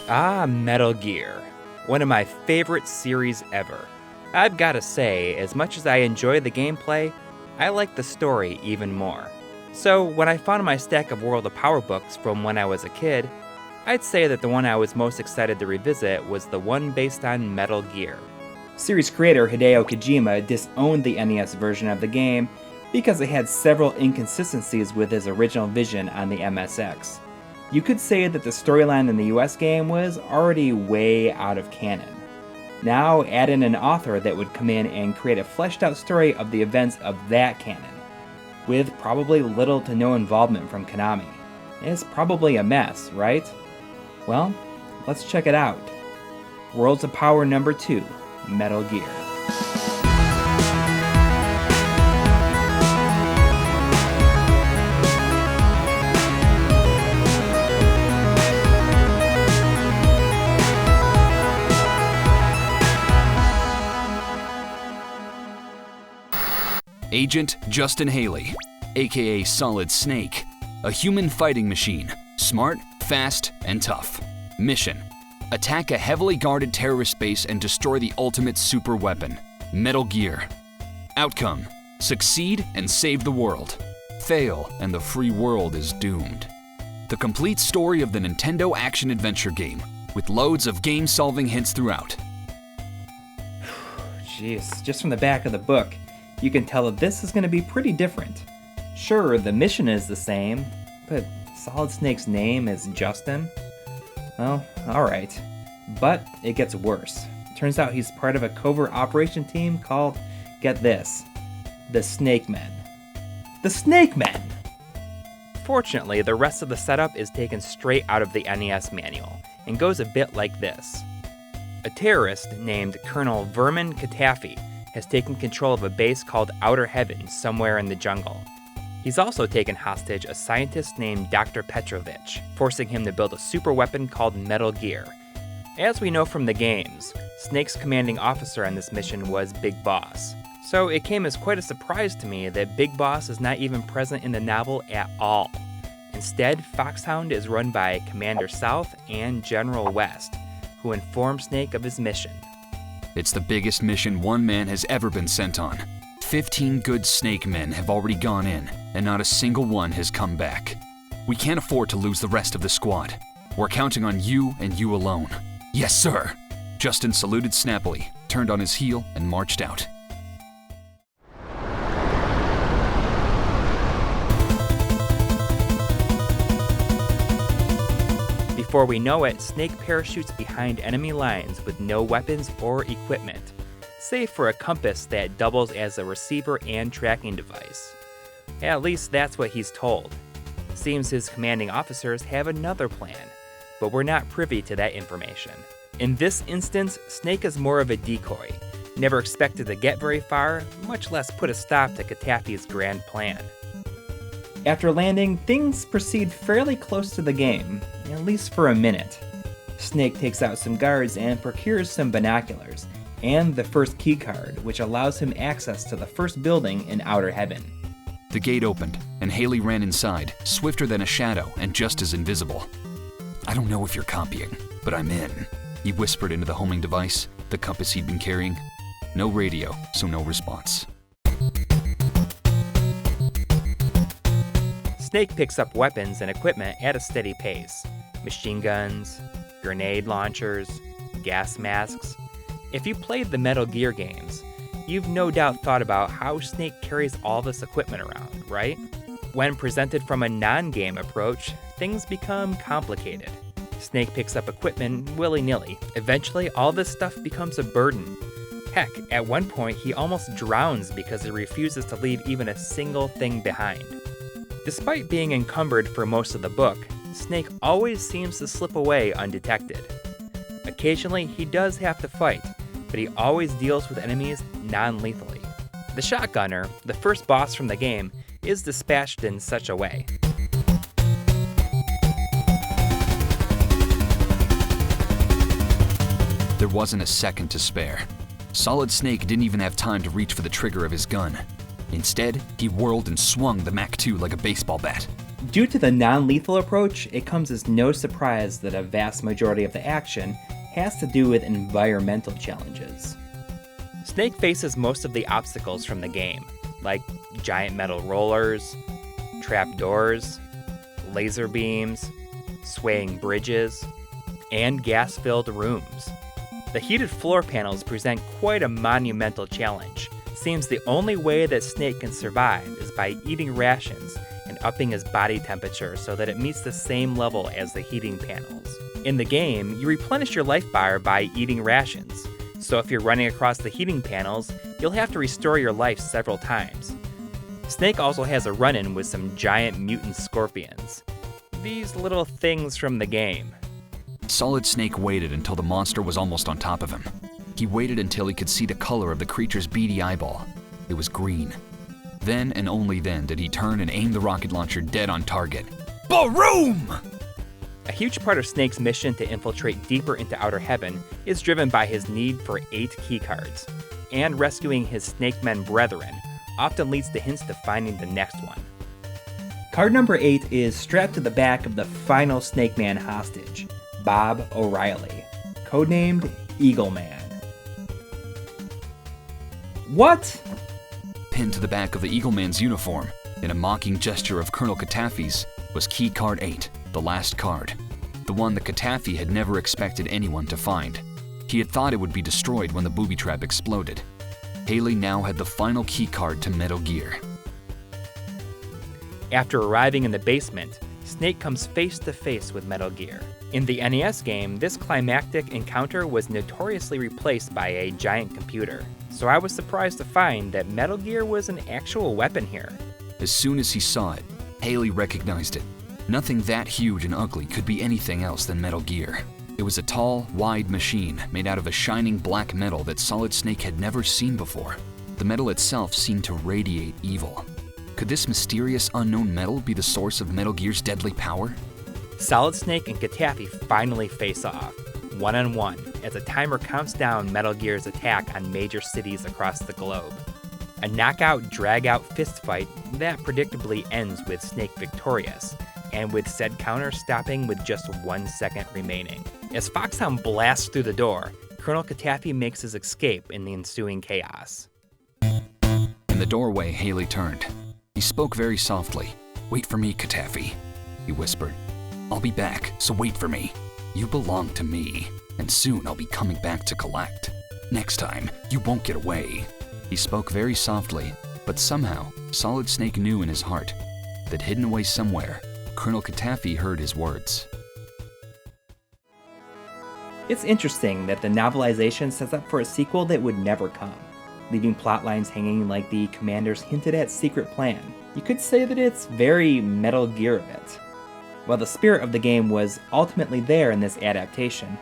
Metal Gear. One of my favorite series ever. I've gotta say, as much as I enjoy the gameplay, I like the story even more. So when I found my stack of World of Power books from when I was a kid, I'd say that the one I was most excited to revisit was the one based on Metal Gear. Series creator Hideo Kojima disowned the NES version of the game because it had several inconsistencies with his original vision on the MSX. You could say that the storyline in the US game was already way out of canon. Now add in an author that would come in and create a fleshed out story of the events of that canon, with probably little to no involvement from Konami. It's probably a mess, right? Well, let's check it out. Worlds of Power number 2, Metal Gear. Agent Justin Haley, aka Solid Snake, a human fighting machine, smart, fast, and tough. Mission: attack a heavily guarded terrorist base and destroy the ultimate super weapon, Metal Gear. Outcome: succeed and save the world. Fail and the free world is doomed. The complete story of the Nintendo action-adventure game, with loads of game-solving hints throughout. Jeez, just from the back of the book, you can tell that this is going to be pretty different. Sure, the mission is the same, but Solid Snake's name is Justin? Well, alright. But it gets worse. Turns out he's part of a covert operation team called, get this, the Snake Men. The Snake Men! Fortunately, the rest of the setup is taken straight out of the NES manual, and goes a bit like this. A terrorist named Colonel Vermin Katafi has taken control of a base called Outer Heaven somewhere in the jungle. He's also taken hostage a scientist named Dr. Petrovich, forcing him to build a super weapon called Metal Gear. As we know from the games, Snake's commanding officer on this mission was Big Boss, so it came as quite a surprise to me that Big Boss is not even present in the novel at all. Instead, Foxhound is run by Commander South and General West, who inform Snake of his mission. It's the biggest mission one man has ever been sent on. 15 good Snake men have already gone in, and not a single one has come back. We can't afford to lose the rest of the squad. We're counting on you and you alone. Yes, sir! Justin saluted snappily, turned on his heel, and marched out. Before we know it, Snake parachutes behind enemy lines with no weapons or equipment, save for a compass that doubles as a receiver and tracking device. At least that's what he's told. Seems his commanding officers have another plan, but we're not privy to that information. In this instance, Snake is more of a decoy, never expected to get very far, much less put a stop to Katafi's grand plan. After landing, things proceed fairly close to the game, at least for a minute. Snake takes out some guards and procures some binoculars, and the first keycard, which allows him access to the first building in Outer Heaven. The gate opened, and Haley ran inside, swifter than a shadow and just as invisible. "I don't know if you're copying, but I'm in," he whispered into the homing device, the compass he'd been carrying. No radio, so no response. Snake picks up weapons and equipment at a steady pace. Machine guns, grenade launchers, gas masks. If you played the Metal Gear games, you've no doubt thought about how Snake carries all this equipment around, right? When presented from a non-game approach, things become complicated. Snake picks up equipment willy-nilly. Eventually, all this stuff becomes a burden. Heck, at one point he almost drowns because he refuses to leave even a single thing behind. Despite being encumbered for most of the book, Snake always seems to slip away undetected. Occasionally, he does have to fight, but he always deals with enemies non-lethally. The shotgunner, the first boss from the game, is dispatched in such a way. There wasn't a second to spare. Solid Snake didn't even have time to reach for the trigger of his gun. Instead, he whirled and swung the Mach 2 like a baseball bat. Due to the non-lethal approach, it comes as no surprise that a vast majority of the action has to do with environmental challenges. Snake faces most of the obstacles from the game, like giant metal rollers, trapdoors, laser beams, swaying bridges, and gas-filled rooms. The heated floor panels present quite a monumental challenge. Seems the only way that Snake can survive is by eating rations and upping his body temperature so that it meets the same level as the heating panels. In the game, you replenish your life bar by eating rations, so if you're running across the heating panels, you'll have to restore your life several times. Snake also has a run-in with some giant mutant scorpions. These little things from the game. Solid Snake waited until the monster was almost on top of him. He waited until he could see the color of the creature's beady eyeball. It was green. Then and only then did he turn and aim the rocket launcher dead on target. Boom! A huge part of Snake's mission to infiltrate deeper into outer heaven is driven by his need for 8 keycards, and rescuing his Snake Men brethren often leads to hints to finding the next one. Card number 8 is strapped to the back of the final Snake Man hostage, Bob O'Reilly, codenamed Eagle Man. What? Pinned to the back of the Eagle Man's uniform, in a mocking gesture of Colonel Catafy's, was key card 8, the last card. The one that Catafy had never expected anyone to find. He had thought it would be destroyed when the booby trap exploded. Haley now had the final key card to Metal Gear. After arriving in the basement, Snake comes face to face with Metal Gear. In the NES game, this climactic encounter was notoriously replaced by a giant computer, so I was surprised to find that Metal Gear was an actual weapon here. As soon as he saw it, Haley recognized it. Nothing that huge and ugly could be anything else than Metal Gear. It was a tall, wide machine made out of a shining black metal that Solid Snake had never seen before. The metal itself seemed to radiate evil. Could this mysterious unknown metal be the source of Metal Gear's deadly power? Solid Snake and Catafy finally face off, one-on-one, as a timer counts down Metal Gear's attack on major cities across the globe. A knockout, drag-out fistfight that predictably ends with Snake victorious, and with said counter stopping with just 1 second remaining. As Foxhound blasts through the door, Colonel Catafy makes his escape in the ensuing chaos. In the doorway, Haley turned. He spoke very softly. "Wait for me, Catafy," he whispered. "I'll be back, so wait for me. You belong to me, and soon I'll be coming back to collect. Next time, you won't get away." He spoke very softly, but somehow, Solid Snake knew in his heart that hidden away somewhere, Colonel Catafy heard his words. It's interesting that the novelization sets up for a sequel that would never come, leaving plotlines hanging like the commander's hinted at secret plan. You could say that it's very Metal Gear of it. While the spirit of the game was ultimately there in this adaptation,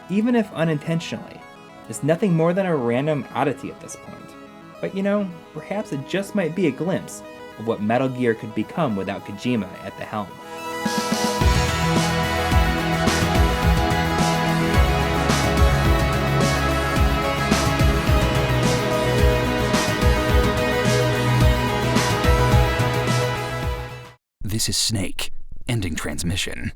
even if unintentionally, it's nothing more than a random oddity at this point. But you know, perhaps it just might be a glimpse of what Metal Gear could become without Kojima at the helm. This is Snake, ending transmission.